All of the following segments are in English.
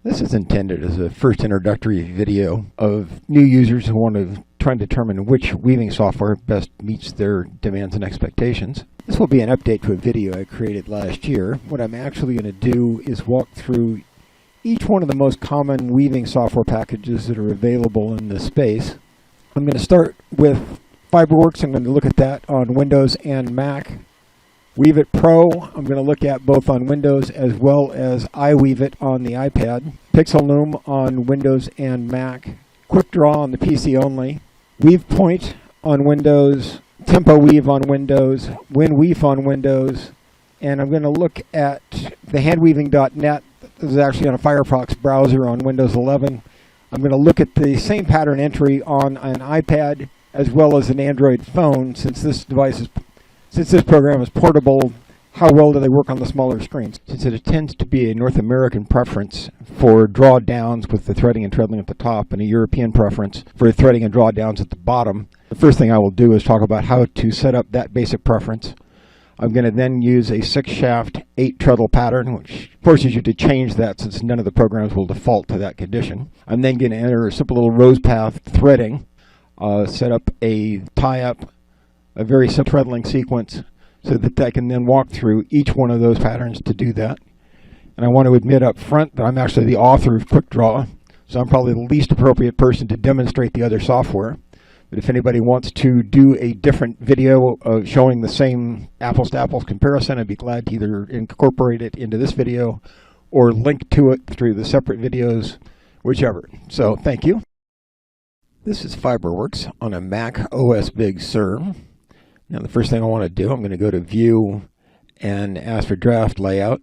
This is intended as a first introductory video of new users who want to try and determine which weaving software best meets their demands and expectations. This will be an update to a video I created last year. What I'm actually going to do is walk through each one of the most common weaving software packages that are available in this space. I'm going to start with Fiberworks. I'm going to look at that on Windows and Mac. WeaveIt Pro, I'm going to look at both on Windows as well as iWeaveIt on the iPad. Pixelloom on Windows and Mac. Quickdraw on the PC only. WeavePoint on Windows. TempoWeave on Windows. WinWeef on Windows. And I'm going to look at the handweaving.net. This is actually on a Firefox browser on Windows 11. I'm going to look at the same pattern entry on an iPad as well as an Android phone, since this program is portable. How well do they work on the smaller screens? Since it tends to be a North American preference for drawdowns with the threading and treadling at the top, and a European preference for threading and drawdowns at the bottom, the first thing I will do is talk about how to set up that basic preference. I'm going to then use a 6-shaft, 8-treadle pattern, which forces you to change that since none of the programs will default to that condition. I'm then going to enter a simple little rosepath threading, set up a tie-up, a very simple treadling sequence, so that I can then walk through each one of those patterns to do that. And I want to admit up front that I'm actually the author of Quickdraw, so I'm probably the least appropriate person to demonstrate the other software. But if anybody wants to do a different video of showing the same apples to apples comparison, I'd be glad to either incorporate it into this video or link to it through the separate videos, whichever. So thank you. This is Fiberworks on a Mac OS Big Sur. Now the first thing I want to do, I'm going to go to View and ask for Draft Layout,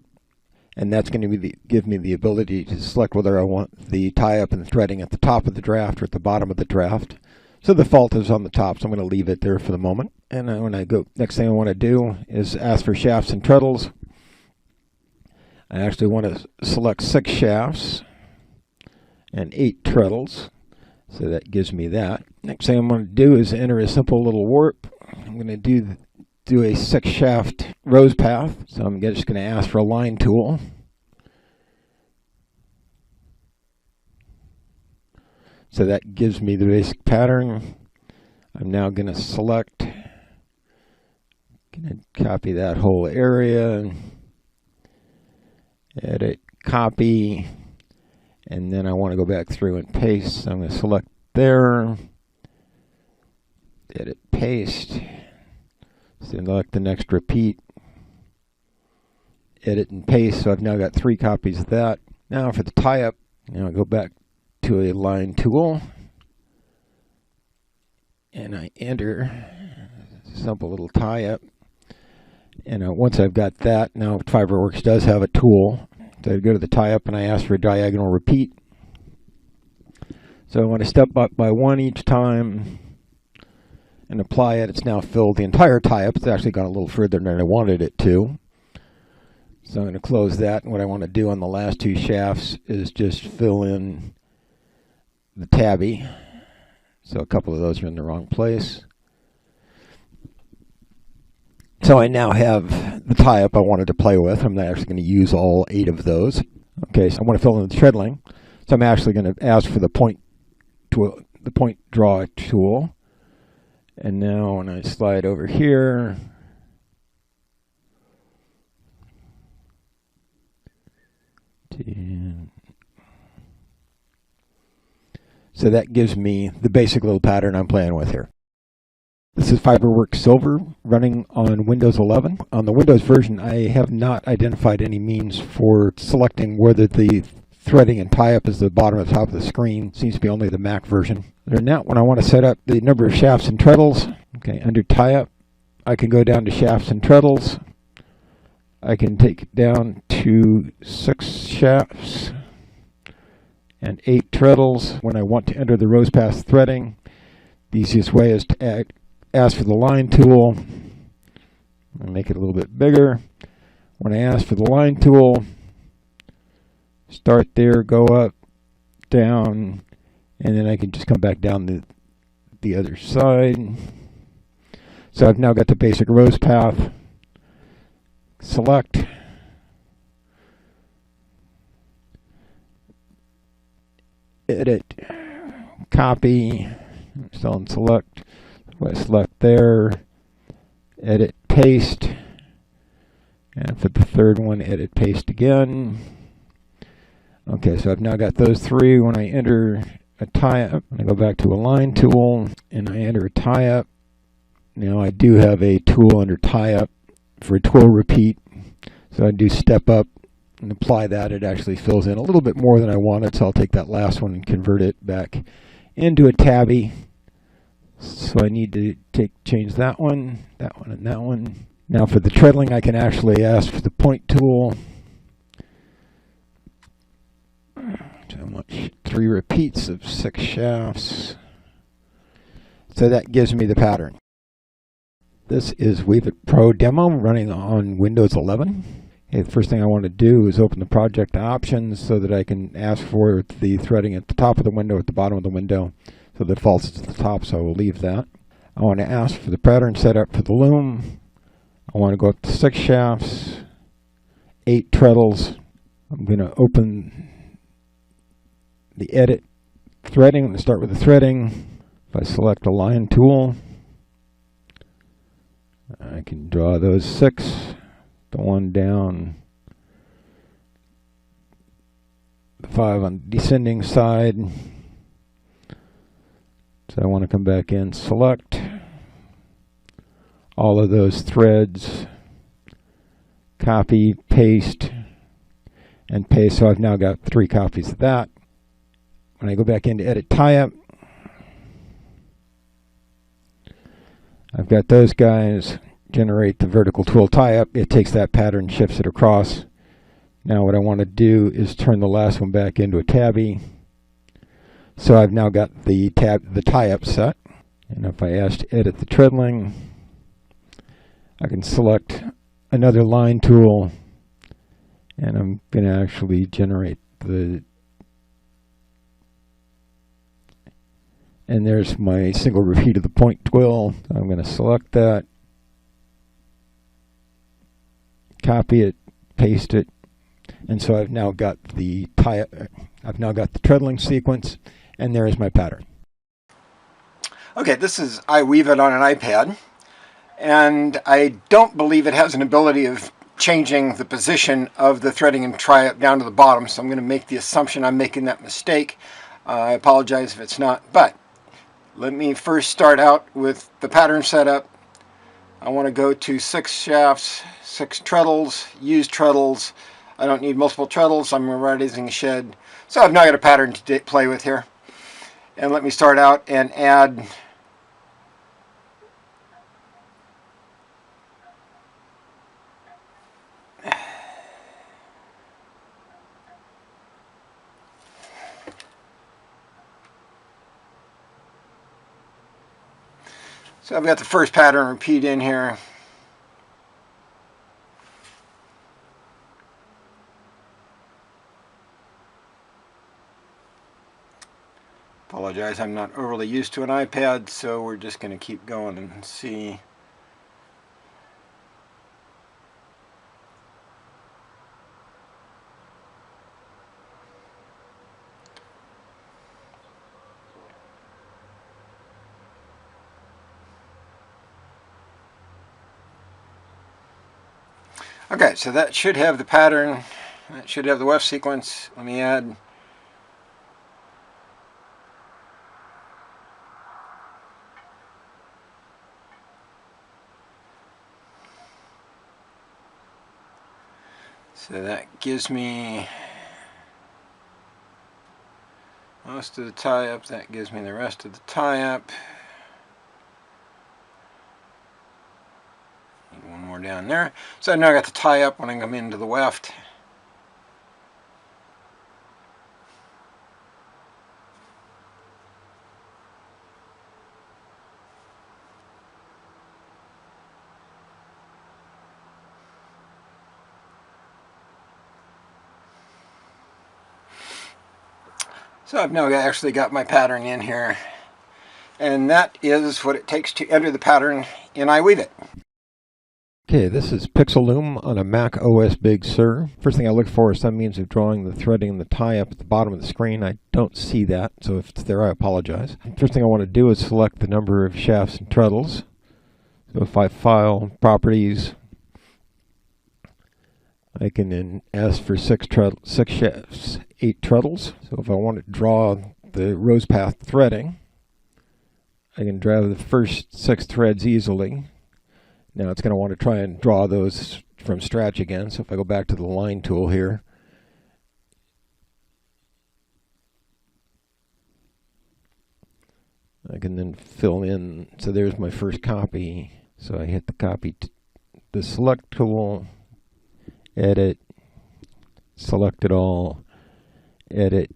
and that's going to give me the ability to select whether I want the tie-up and the threading at the top of the draft or at the bottom of the draft. So the default is on the top, so I'm going to leave it there for the moment. And when I go, next thing I want to do is ask for shafts and treadles. I actually want to select 6 shafts and 8 treadles, so that gives me that. Next thing I'm going to do is enter a simple little warp. I'm going to do a 6-shaft rose path, so I'm just going to ask for a line tool. So that gives me the basic pattern. I'm now going to select, going to copy that whole area, edit, copy, and then I want to go back through and paste. So I'm going to select there, edit, paste, select the next repeat, edit and paste. So I've now got 3 copies of that. Now for the tie-up, now I go back to a line tool, and I enter a simple little tie-up. And once I've got that, now Fiberworks does have a tool. So I go to the tie-up and I ask for a diagonal repeat. So I want to step up by 1 each time and apply it. It's now filled the entire tie-up. It's actually gone a little further than I wanted it to. So I'm going to close that, and what I want to do on the last 2 shafts is just fill in the tabby. So a couple of those are in the wrong place. So I now have the tie-up I wanted to play with. I'm not actually going to use all 8 of those. Okay, so I want to fill in the treadling. So I'm actually going to ask for the point draw tool. And now when I slide over here, so that gives me the basic little pattern I'm playing with here. This is Fiberworks Silver running on Windows 11. On the Windows version, I have not identified any means for selecting whether the threading and tie-up is the bottom or the top of the screen. It seems to be only the Mac version. Now when I want to set up the number of shafts and treadles, okay, under tie-up, I can go down to shafts and treadles. I can take it down to 6 shafts and 8 treadles. When I want to enter the rosepath threading, the easiest way is to ask for the line tool and make it a little bit bigger. When I ask for the line tool, start there, go up, down, and then I can just come back down the other side. So I've now got the basic rosepath. Select, edit, copy, still in select. So I select there, edit, paste, and for the third one, edit, paste again. Okay, so I've now got those three. When I enter a tie-up, I go back to Align tool, and I enter a tie-up. Now I do have a tool under tie-up for a tool repeat. So I do step up and apply that. It actually fills in a little bit more than I wanted, so I'll take that last one and convert it back into a tabby. So I need to change that one, and that one. Now for the treadling, I can actually ask for the point tool. So I want 3 repeats of 6 shafts. So that gives me the pattern. This is WeaveIt Pro demo running on Windows 11. Okay, the first thing I want to do is open the project options so that I can ask for the threading at the top of the window, at the bottom of the window. So the defaults is at the top, so I will leave that. I want to ask for the pattern setup for the loom. I want to go up to 6 shafts, 8 treadles. I'm going to open the edit threading. I'm going to start with the threading. If I select the line tool, I can draw those 6, the one down, the 5 on the descending side. So I want to come back in, select all of those threads, copy, paste, and paste. So I've now got 3 copies of that. When I go back into edit tie-up, I've got those guys, generate the vertical tool tie-up. It takes that pattern, shifts it across. Now what I want to do is turn the last one back into a tabby. So I've now got the tie-up set. And if I ask to edit the treadling, I can select another line tool, and I'm going to actually generate the, and there's my single repeat of the point twill. I'm going to select that, copy it, paste it, and so I've now got the treadling sequence, and there is my pattern. Okay, this is iWeaveIt on an iPad, and I don't believe it has an ability of changing the position of the threading and tie-up down to the bottom, so I'm going to make the assumption I'm making that mistake. I apologize if it's not, but let me first start out with the pattern setup. I want to go to 6 shafts, 6 treadles, use treadles. I don't need multiple treadles. I'm using a shed. So I've now got a pattern to play with here. And let me start out and add so I've got the first pattern repeat in here. Apologize, I'm not overly used to an iPad, so we're just going to keep going and see. Okay, so that should have the pattern, that should have the weft sequence. Let me add so that gives me most of the tie-up, that gives me the rest of the tie-up. One more down there. So now I got the tie-up when I come into the weft. So I've now actually got my pattern in here, and that is what it takes to enter the pattern in iWeaveIt. Okay, this is Pixelloom on a Mac OS Big Sur. First thing I look for is some means of drawing the threading and the tie-up at the bottom of the screen. I don't see that, so if it's there, I apologize. First thing I want to do is select the number of shafts and treadles. So if I file Properties, I can then ask for 6 shafts, 8 treadles. So if I want to draw the rosepath threading, I can draw the first 6 threads easily. Now it's going to want to try and draw those from scratch again. So if I go back to the line tool here, I can then fill in. So there's my first copy. So I hit the copy, the select tool, edit, select it all, edit,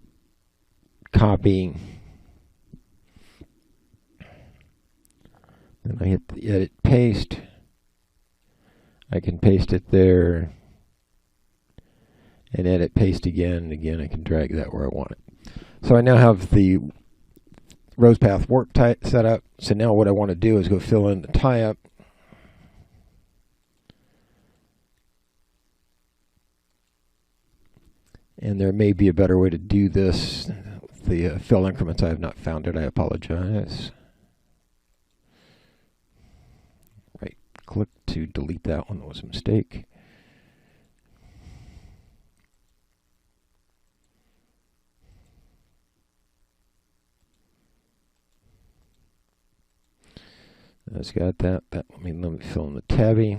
copy. Then I hit the edit paste. I can paste it there and edit paste again, and again I can drag that where I want it. So I now have the rosepath work type set up. So now what I want to do is go fill in the tie-up. And there may be a better way to do this. The fill increments, I have not found it. I apologize. Right click to delete that one. That was a mistake. That's got that. Let me fill in the tabby.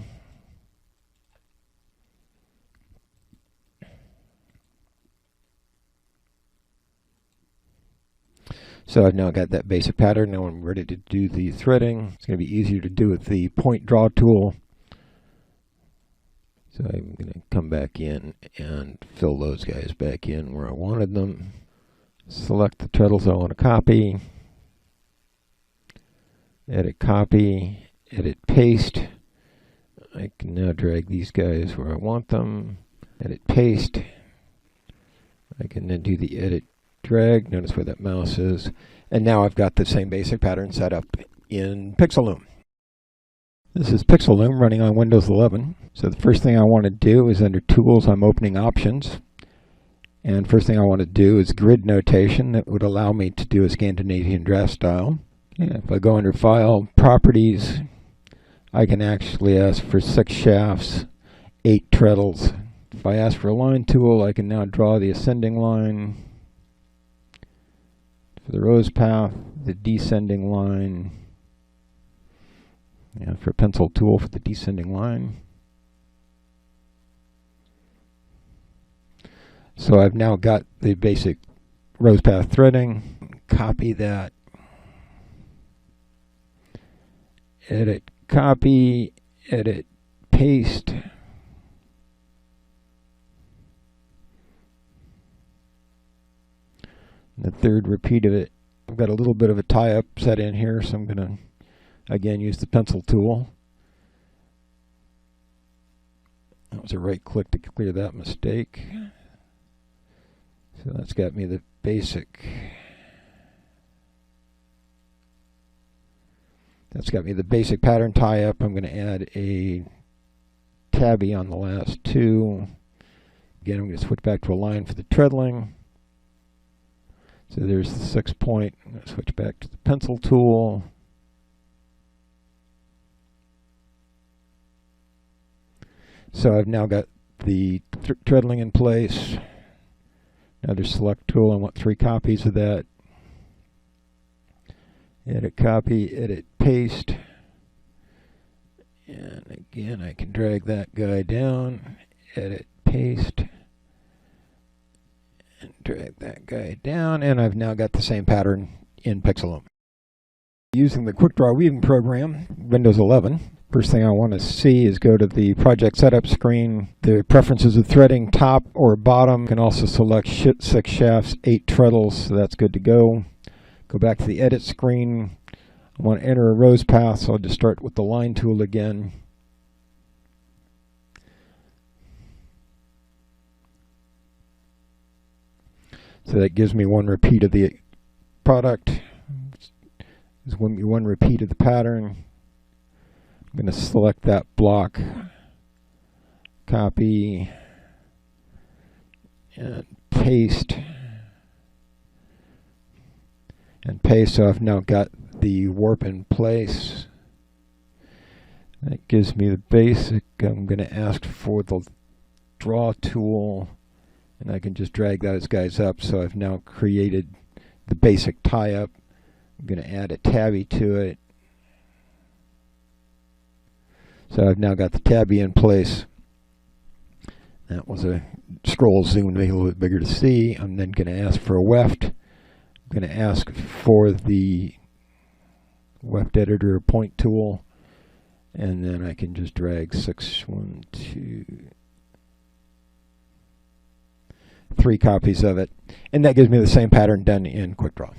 So I've now got that basic pattern. Now I'm ready to do the threading. It's going to be easier to do with the point draw tool. So I'm going to come back in and fill those guys back in where I wanted them. Select the treadles I want to copy. Edit copy. Edit paste. I can now drag these guys where I want them. Edit paste. I can then do the edit drag. Notice where that mouse is. And now I've got the same basic pattern set up in Pixelloom. This is Pixelloom running on Windows 11. So the first thing I want to do is under Tools, I'm opening Options. And first thing I want to do is grid notation that would allow me to do a Scandinavian draft style. Yeah, if I go under File, Properties, I can actually ask for 6 shafts, 8 treadles. If I ask for a line tool, I can now draw the ascending line. For the rosepath, the descending line. For a pencil tool for the descending line. So I've now got the basic rosepath threading. Copy that. Edit, copy, edit, paste. The third repeat of it. I've got a little bit of a tie-up set in here, so I'm going to again use the pencil tool. That was a right click to clear that mistake. So that's got me the basic. That's got me the basic pattern tie-up. I'm going to add a tabby on the last 2. Again, I'm going to switch back to a line for the treadling. So there's the 6 point. I'm going to switch back to the pencil tool. So I've now got the treadling in place. Another select tool. I want 3 copies of that. Edit copy, edit paste. And again, I can drag that guy down. Edit paste. And drag that guy down, and I've now got the same pattern in Pixelloom. Using the Quickdraw weaving program, Windows 11, first thing I want to see is go to the project setup screen. The preferences of threading, top or bottom. You can also select 6 shafts, 8 treadles, so that's good to go. Go back to the edit screen. I want to enter a rose path, so I'll just start with the line tool again. So that gives me one repeat of the product. Is one repeat of the pattern. I'm going to select that block, copy, and paste. And paste, so I've now got the warp in place. That gives me the basic. I'm going to ask for the draw tool, and I can just drag those guys up. So I've now created the basic tie-up. I'm going to add a tabby to it. So I've now got the tabby in place. That was a scroll zoom to make it a little bit bigger to see. I'm then going to ask for a weft. I'm going to ask for the weft editor point tool, and then I can just drag 3 copies of it, and that gives me the same pattern done in Quickdraw.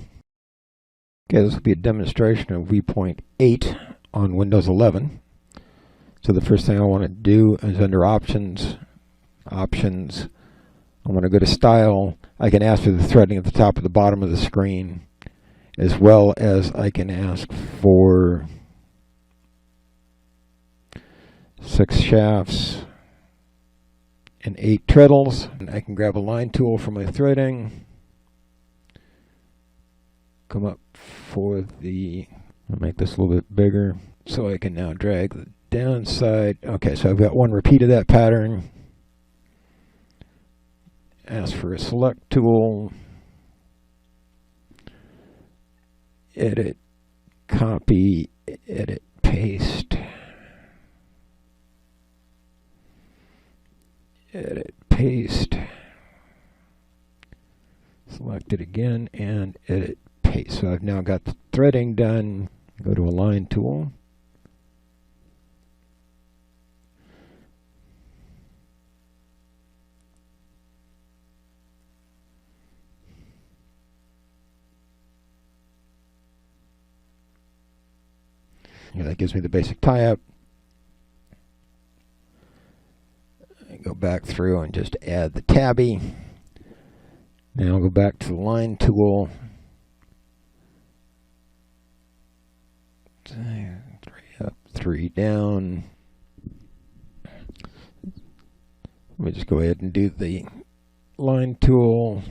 Okay, this will be a demonstration of WeavePoint 8 on Windows 11. So the first thing I want to do is under Options, I want to go to Style. I can ask for the threading at the top or the bottom of the screen, as well as I can ask for 6 shafts and 8 treadles. And I can grab a line tool for my threading, come up for I'll make this a little bit bigger, so I can now drag the downside. Okay, so I've got one repeat of that pattern. Ask for a select tool, edit, copy, edit, paste, edit, paste, select it again, and edit, paste. So I've now got the threading done. Go to Align tool. Yeah, that gives me the basic tie-up. I go back through and just add the tabby. Now I'll go back to the line tool. 3 up, 3 down. Let me just go ahead and do the line tool.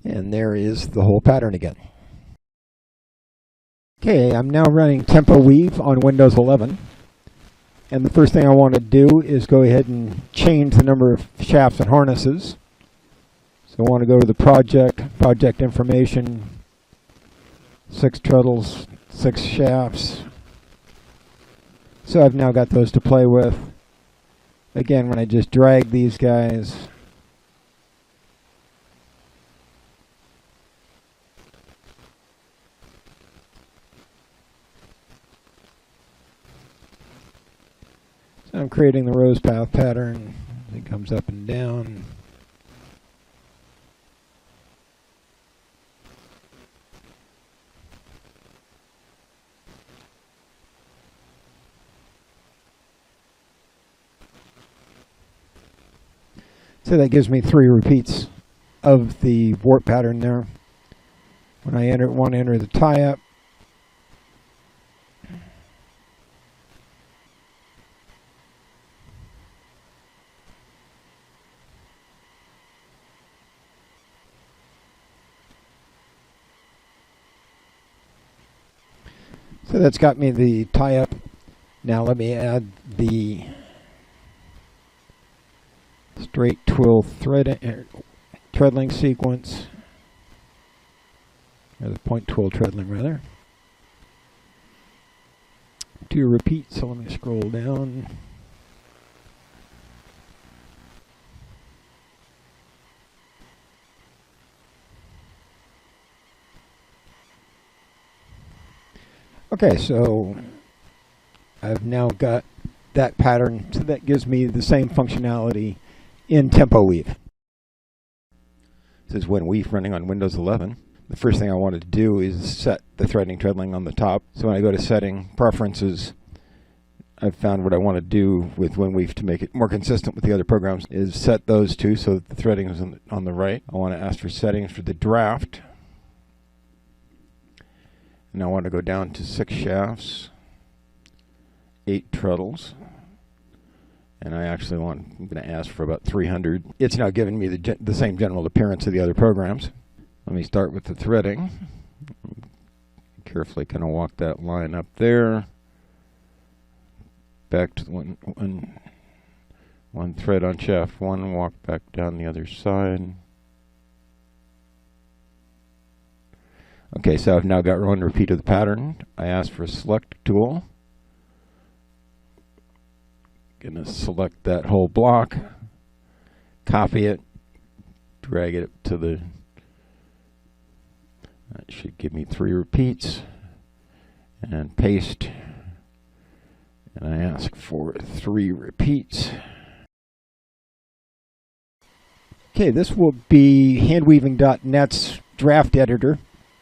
And there is the whole pattern again. Okay, I'm now running TempoWeave on Windows 11. And the first thing I want to do is go ahead and change the number of shafts and harnesses. So I want to go to the project information, 6 treadles, 6 shafts. So I've now got those to play with. Again, when I just drag these guys, so I'm creating the rosepath pattern. It comes up and down. So that gives me 3 repeats of the warp pattern there. When I want to enter the tie-up, so that's got me the tie-up. Now let me add the straight twill treadling sequence, or the point twill treadling rather. 2 repeats, so let me scroll down. Okay, so I've now got that pattern, so that gives me the same functionality in TempoWeave. This is WinWeef running on Windows 11. the first thing I wanted to do is set the threading treadling on the top. So when I go to Setting, Preferences, I've found what I want to do with WinWeef to make it more consistent with the other programs is set those two so that the threading is on the right. I want to ask for settings for the draft. And I want to go down to 6 shafts, 8 treadles. And I'm going to ask for about 300. It's now giving me the same general appearance of the other programs. Let me start with the threading. Carefully kind of walk that line up there. Back to one thread on shaft 1, walk back down the other side. Okay, so I've now got one repeat of the pattern. I ask for a select tool. Gonna select that whole block, copy it, drag it to that should give me 3 repeats, and paste, and I ask for 3 repeats. Okay, this will be handweaving.net's draft editor,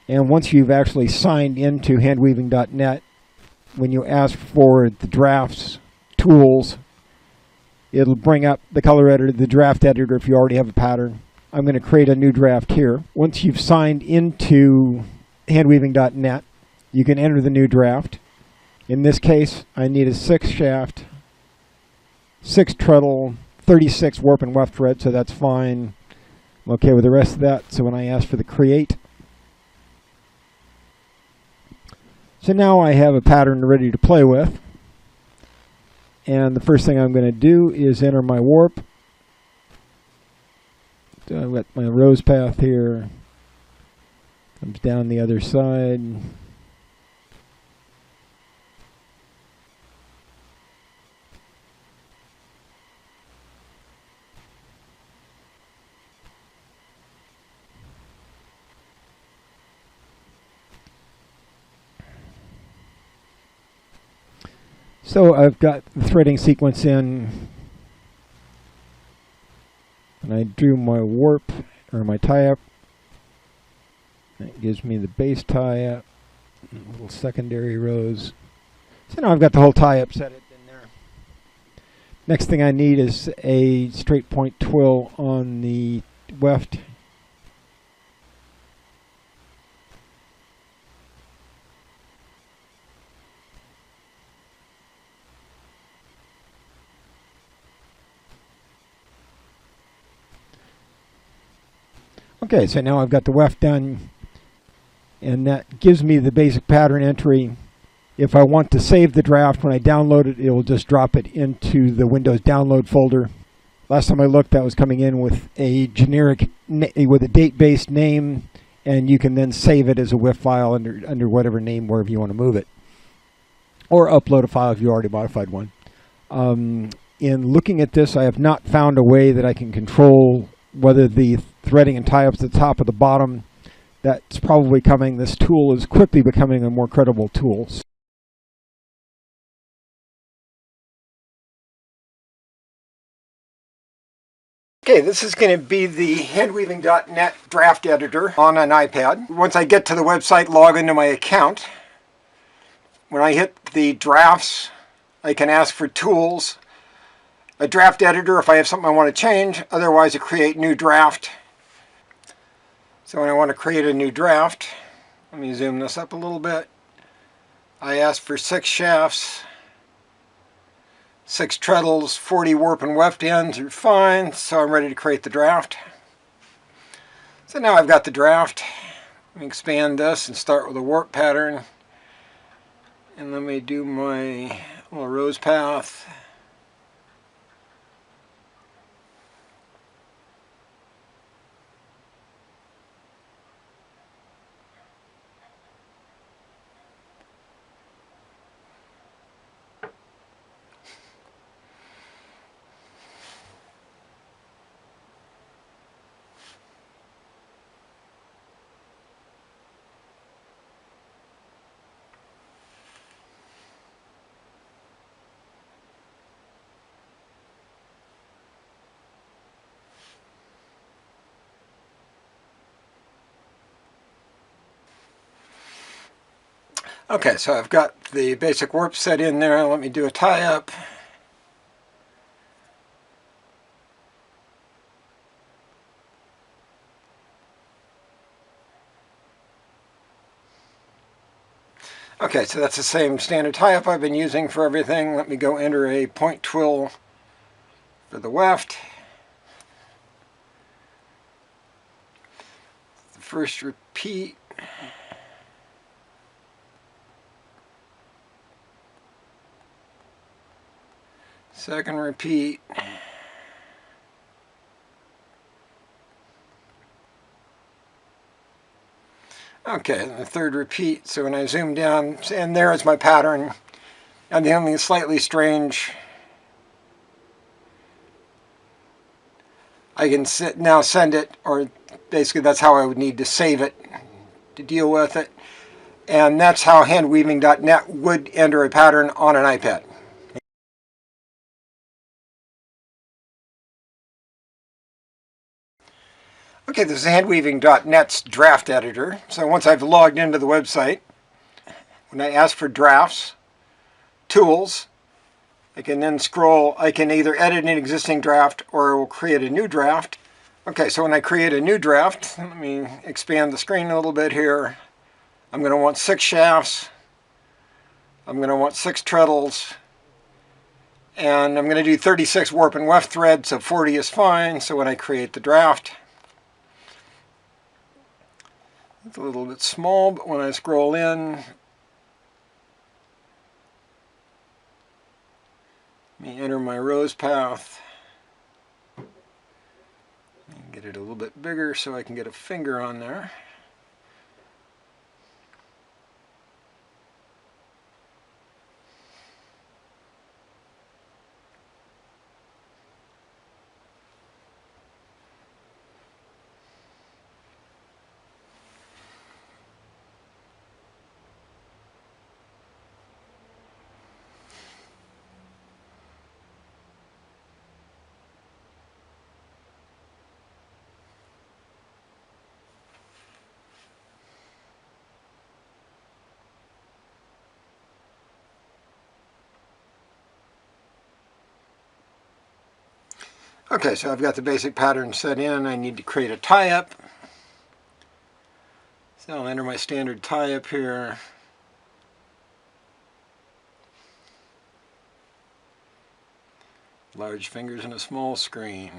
and once you've actually signed into handweaving.net, when you ask for the drafts tools, it'll bring up the color editor, the draft editor if you already have a pattern. I'm going to create a new draft here. Once you've signed into handweaving.net, you can enter the new draft. In this case, I need a 6 shaft, 6 treadle, 36 warp and weft thread, so that's fine. I'm okay with the rest of that. So when I ask for the create, so now I have a pattern ready to play with. And the first thing I'm going to do is enter my warp. So I've got my rosepath here. Comes down the other side. So I've got the threading sequence in, and I drew my warp, or my tie-up. That gives me the base tie-up, little secondary rows. So now I've got the whole tie-up set in there. Next thing I need is a straight point twill on the weft. Okay, so now I've got the weft done, and that gives me the basic pattern entry. If I want to save the draft, when I download it, it will just drop it into the Windows download folder. Last time I looked, that was coming in with a generic, with a date-based name, and you can then save it as a WIF file under whatever name, wherever you want to move it. Or upload a file if you already modified one. In looking at this, I have not found a way that I can control whether the threading and tie-ups at the top or the bottom. That's probably coming. This tool is quickly becoming a more credible tool. Okay, this is going to be the handweaving.net draft editor on an iPad. Once I get to the website, log into my account. When I hit the drafts, I can ask for tools, a draft editor if I have something I want to change, otherwise I create new draft. So when I want to create a new draft, let me zoom this up a little bit. I ask for 6 shafts, 6 treadles, 40 warp and weft ends are fine, so I'm ready to create the draft. So now I've got the draft. Let me expand this and start with a warp pattern. And let me do my little rose path. Okay, so I've got the basic warp set in there. Let me do a tie-up. Okay, so that's the same standard tie-up I've been using for everything. Let me go enter a point twill for the weft. The first repeat. Second repeat. Okay, the third repeat. So when I zoom down, and there is my pattern. And the only slightly strange, I can now send it, or basically that's how I would need to save it to deal with it. And that's how handweaving.net would enter a pattern on an iPad. Okay, this is handweaving.net's draft editor. So once I've logged into the website, when I ask for drafts, tools, I can then scroll. I can either edit an existing draft or it will create a new draft. Okay, so when I create a new draft, let me expand the screen a little bit here. I'm going to want 6 shafts. I'm going to want 6 treadles. And I'm going to do 36 warp and weft threads, so 40 is fine. So when I create the draft, it's a little bit small, but when I scroll in, let me enter my rosepath. Get it a little bit bigger so I can get a finger on there. Okay, so I've got the basic pattern set in. I need to create a tie-up. So I'll enter my standard tie-up here. Large fingers and a small screen.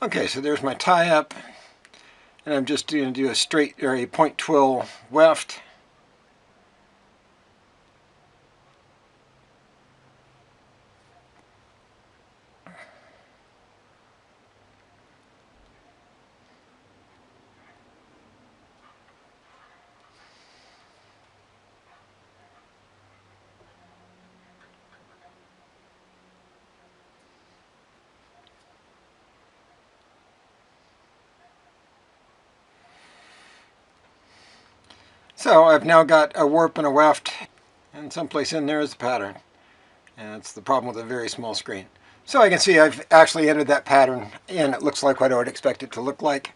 Okay, so there's my tie-up. And I'm just going to do a straight, or a point twill weft. So I've now got a warp and a weft, and someplace in there is the pattern. And that's the problem with a very small screen. So I can see I've actually entered that pattern, and it looks like what I would expect it to look like.